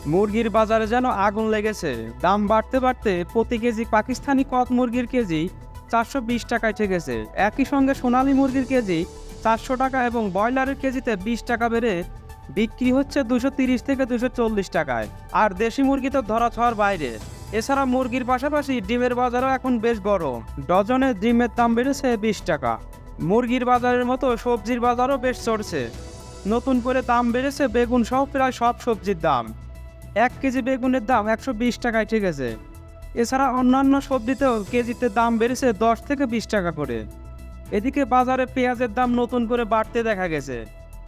মুরগির বাজারে যেন আগুন লেগেছে। দাম বাড়তে বাড়তে প্রতি কেজি পাকিস্তানি কক মুরগির কেজি 420 টাকায় ঠেকেছে। একই সঙ্গে সোনালী মুরগির কেজি 400 টাকা এবং ব্রয়লারের কেজিতে 20 টাকা বেড়ে বিক্রি হচ্ছে 230 থেকে 240 টাকায়। আর দেশি মুরগি তো ধরা ছোঁয়ার বাইরে। এছাড়া মুরগির পাশাপাশি ডিমের বাজারও এখন বেশ বড়। ডজনে ডিমের দাম বেড়েছে 20 টাকা। মুরগির বাজারের মতো সবজির বাজারও বেশ চড়ছে। নতুন করে দাম বেড়েছে বেগুন সহ প্রায় সব সবজির দাম। 1 কেজি বেগুনের দাম 120 টাকায় ঠেকেছে। এছাড়া অন্যান্য সবজিতেও কেজিতে দাম বেড়েছে 10 থেকে 20 টাকা করে। এদিকে বাজারে পেঁয়াজের দাম নতুন করে বাড়তে দেখা গেছে।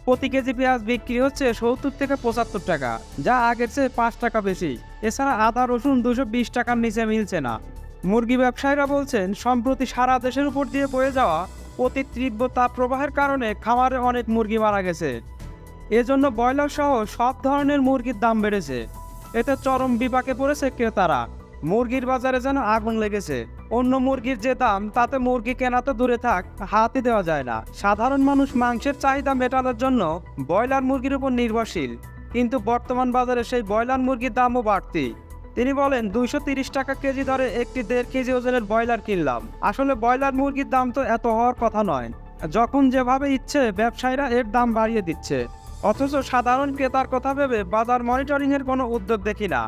প্রতি কেজি পেঁয়াজ বিক্রি হচ্ছে 70 থেকে 75 টাকা, যা আগের চেয়ে 5 টাকা বেশি। এছাড়া আদা রসুন 220 টাকার নিচে মিলছে না। মুরগি ব্যবসায়ীরা বলছেন, সম্প্রতি সারা দেশের উপর দিয়ে বয়ে যাওয়া অতি তীব্র তাপপ্রবাহের কারণে খামারে অনেক মুরগি মারা গেছে। এজন্য ব্রয়লার সহ সব ধরনের মুরগির দাম বেড়েছে। এতে চরম বিপাকে পড়েছে ক্রেতারা। মুরগির বাজারে যেন আগুন লেগেছে। অন্য মুরগির যে দাম, তাতে মুরগি কেনা তো দূরে থাক, হাতই দেওয়া যায় না। সাধারণ মানুষ মাংসের চাহিদা মেটানোর জন্য ব্রয়লার মুরগির উপর নির্ভরশীল। কিন্তু বর্তমান বাজারে সেই ব্রয়লার মুরগির দামও বাড়তি। তিনি বলেন, 230 টাকা কেজি দরে একটি 1.5 কেজি ওজনের ব্রয়লার কিনলাম। আসলে ব্রয়লার মুরগির দাম তো এত হওয়ার কথা নয়। যখন যেভাবে ইচ্ছে ব্যবসায়ীরা এর দাম বাড়িয়ে দিচ্ছে। অথচ সাধারণ ক্রেতার কথা ভেবে বাজার মনিটরিংয়ের কোনো উদ্যোগ দেখি না।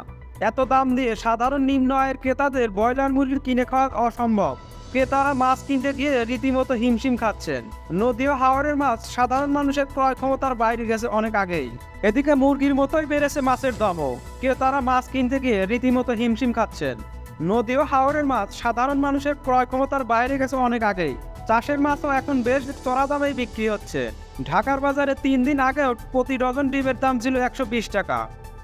এত দাম দিয়ে সাধারণ নিম্ন আয়ের ক্রেতাদের ব্রয়লার মুরগি কিনে খাওয়া অসম্ভব। ক্রেতারা মাছ কিনতে গিয়ে রীতিমতো হিমশিম খাচ্ছেন। নদী ও হাওরের মাছ সাধারণ মানুষের ক্রয় ক্ষমতার বাইরে গেছে অনেক আগেই। এদিকে মুরগির মতোই বেড়েছে মাছের দামও। ক্রেতারা মাছ কিনতে গিয়ে রীতিমতো হিমশিম খাচ্ছেন। নদী ও হাওরের মাছ সাধারণ মানুষের ক্রয় ক্ষমতার বাইরে গেছে অনেক আগেই। চাষের মাছও এখন বেশ চড়া দামেই বিক্রি হচ্ছে। ঢাকার বাজারে 3 দিন আগেও প্রতি ডজন ডিমের দাম ছিল 120 টাকা।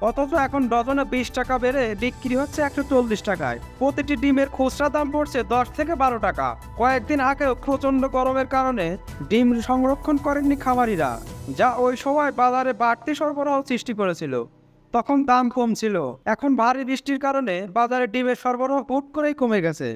অথচ এখন ডজনে 20 টাকা বেড়ে বিক্রি হচ্ছে 140 টাকায়। প্রতিটি ডিমের খুচরা দাম পড়ছে 10 থেকে 12 টাকা। কয়েকদিন আগেও প্রচণ্ড গরমের কারণে ডিম সংরক্ষণ করেননি খামারিরা, যা ওই সময় বাজারে বাড়তি সরবরাহ সৃষ্টি করেছিল। তখন দাম কম ছিল। এখন ভারী বৃষ্টির কারণে বাজারে ডিমের সরবরাহ হুট করেই কমে গেছে।